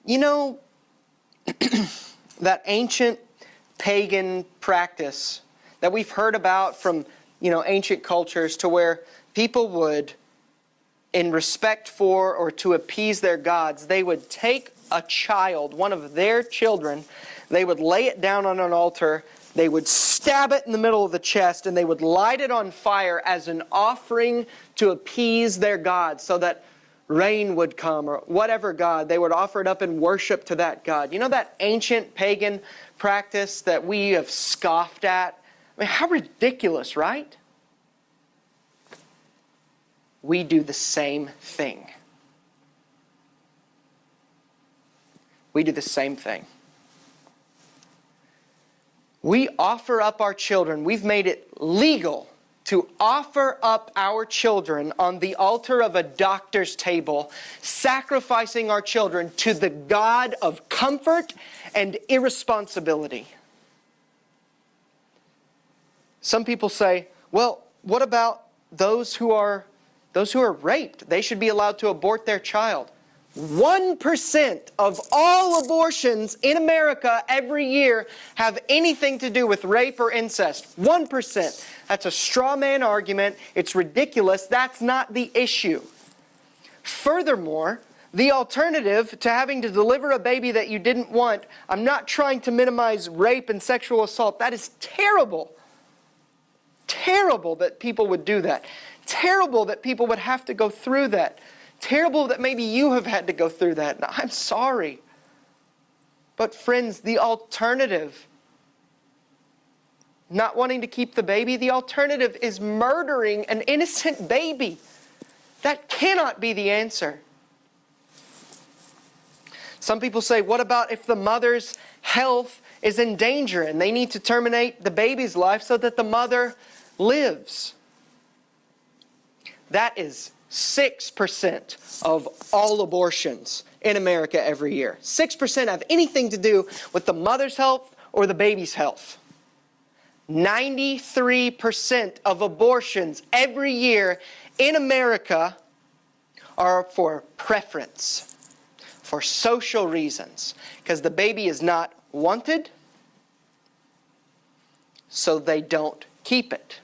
You know, that ancient pagan practice that we've heard about from, ancient cultures, to where people would, in respect for or to appease their gods, they would take a child, one of their children, they would lay it down on an altar, they would stab it in the middle of the chest, and they would light it on fire as an offering to appease their gods, so that rain would come, or whatever god. They would offer it up in worship to that god. You know, that ancient pagan practice that we have scoffed at? I mean, how ridiculous, right? We do the same thing. We do the same thing. We offer up our children. We've made it legal to offer up our children on the altar of a doctor's table, sacrificing our children to the God of comfort and irresponsibility. Some people say, well, what about those who are raped? They should be allowed to abort their child. 1% of all abortions in America every year have anything to do with rape or incest. 1%. That's a straw man argument. It's ridiculous. That's not the issue. Furthermore, the alternative to having to deliver a baby that you didn't want, I'm not trying to minimize rape and sexual assault. That is terrible. Terrible that people would do that. Terrible that people would have to go through that. Terrible that maybe you have had to go through that. I'm sorry. But friends, the alternative, not wanting to keep the baby, the alternative is murdering an innocent baby. That cannot be the answer. Some people say, what about if the mother's health is in danger and they need to terminate the baby's life so that the mother lives? That is 6% of all abortions in America every year. 6% have anything to do with the mother's health or the baby's health. 93% of abortions every year in America are for preference, for social reasons, because the baby is not wanted, so they don't keep it.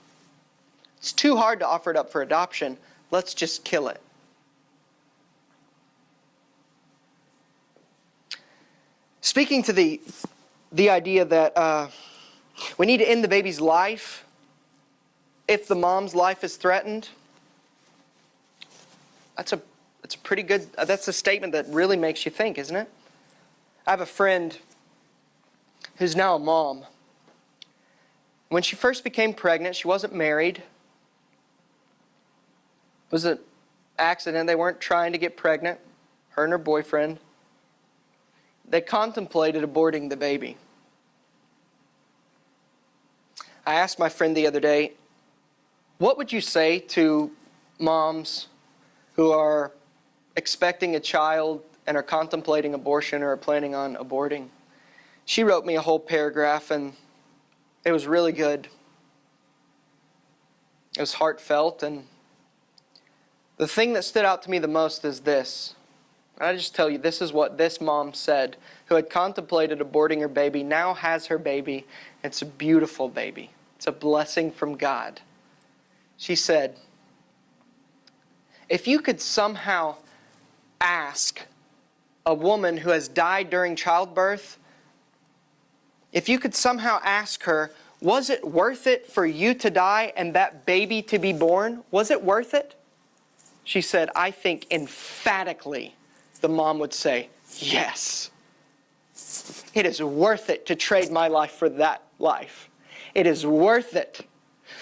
It's too hard to offer it up for adoption. Let's just kill it. Speaking to the idea that we need to end the baby's life if the mom's life is threatened, that's a pretty good, that's a statement that really makes you think, isn't it? I have a friend who's now a mom. When she first became pregnant, she wasn't married. It was an accident. They weren't trying to get pregnant, her and her boyfriend. They contemplated aborting the baby. I asked my friend the other day, what would you say to moms who are expecting a child and are contemplating abortion or are planning on aborting? She wrote me a whole paragraph, and it was really good. It was heartfelt, and the thing that stood out to me the most is this. I just tell you, this is what this mom said, who had contemplated aborting her baby, now has her baby. It's a beautiful baby. It's a blessing from God. She said, if you could somehow ask a woman who has died during childbirth, if you could somehow ask her, was it worth it for you to die and that baby to be born? Was it worth it? She said, I think emphatically the mom would say, yes. It is worth it to trade my life for that life. It is worth it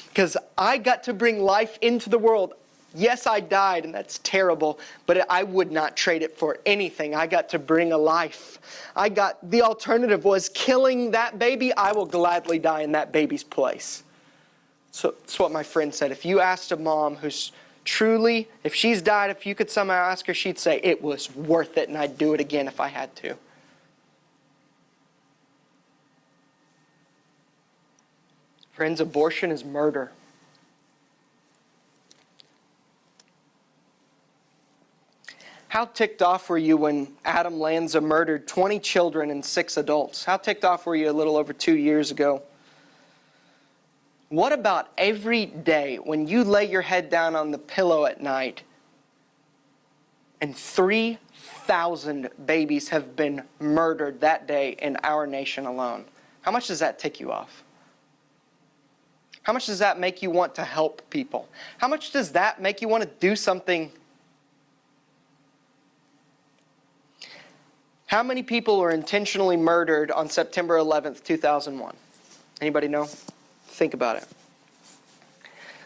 because I got to bring life into the world. Yes, I died, and that's terrible, but I would not trade it for anything. I got to bring a life. The alternative was killing that baby. I will gladly die in that baby's place. So that's what my friend said. If you asked a mom who's truly, if she's died, if you could somehow ask her, she'd say, it was worth it, and I'd do it again if I had to. Friends, abortion is murder. How ticked off were you when Adam Lanza murdered 20 children and 6 adults? How ticked off were you a little over 2 years ago? What about every day when you lay your head down on the pillow at night and 3,000 babies have been murdered that day in our nation alone? How much does that tick you off? How much does that make you want to help people? How much does that make you want to do something? How many people were intentionally murdered on September 11th, 2001? Anybody know? Think about it.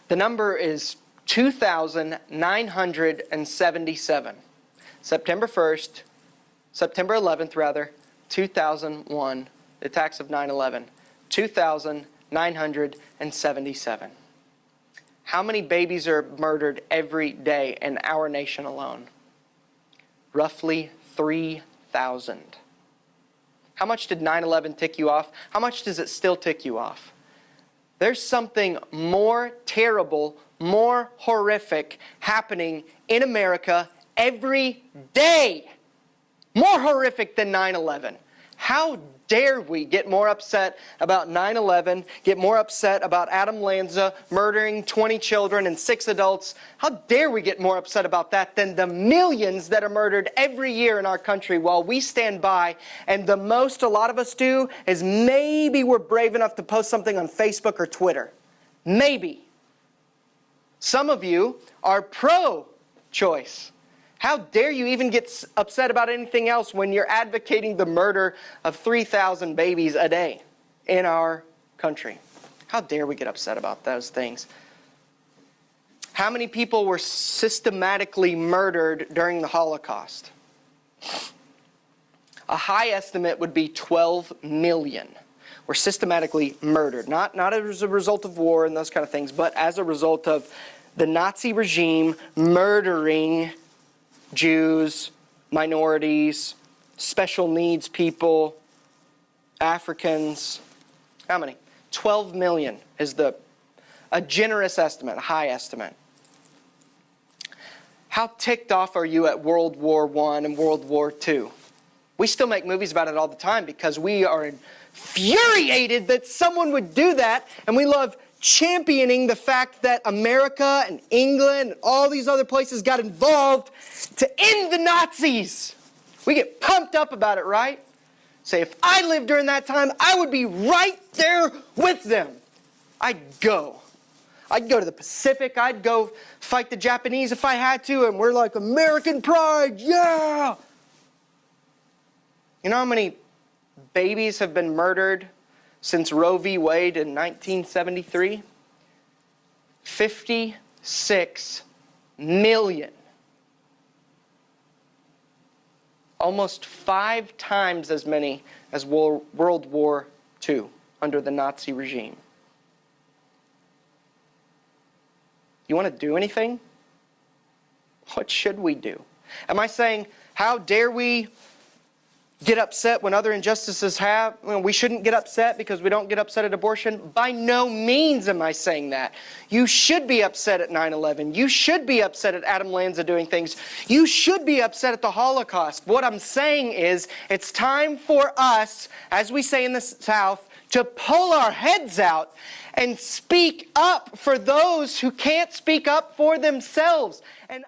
The number is 2,977. September 11th rather, 2001, the attacks of 9/11. 2,977. How many babies are murdered every day in our nation alone? Roughly 3,000. How much did 9/11 tick you off? How much does it still tick you off? There's something more terrible, more horrific happening in America every day. More horrific than 9/11. How dare we get more upset about 9/11, get more upset about Adam Lanza murdering 20 children and 6 adults? How dare we get more upset about that than the millions that are murdered every year in our country while we stand by, and the most a lot of us do is maybe we're brave enough to post something on Facebook or Twitter. Maybe. Some of you are pro-choice. How dare you even get upset about anything else when you're advocating the murder of 3,000 babies a day in our country? How dare we get upset about those things? How many people were systematically murdered during the Holocaust? A high estimate would be 12 million were systematically murdered. Not as a result of war and those kind of things, but as a result of the Nazi regime murdering Jews, minorities, special needs people, Africans. How many? 12 million is a generous estimate, a high estimate. How ticked off are you at World War I and World War II? We still make movies about it all the time because we are infuriated that someone would do that, and we love championing the fact that America and England and all these other places got involved to end the Nazis. We get pumped up about it, right? Say, if I lived during that time, I would be right there with them. I'd go to the Pacific. I'd go fight the Japanese if I had to, and we're like, American pride, yeah! You know how many babies have been murdered since Roe v. Wade in 1973? 56 million. Almost 5 times as many as World War II under the Nazi regime. You want to do anything? What should we do? Am I saying, how dare we get upset when other injustices have? We shouldn't get upset because we don't get upset at abortion? By no means am I saying that. You should be upset at 9/11. You should be upset at Adam Lanza doing things. You should be upset at the Holocaust. What I'm saying is, it's time for us, as we say in the South, to pull our heads out and speak up for those who can't speak up for themselves. And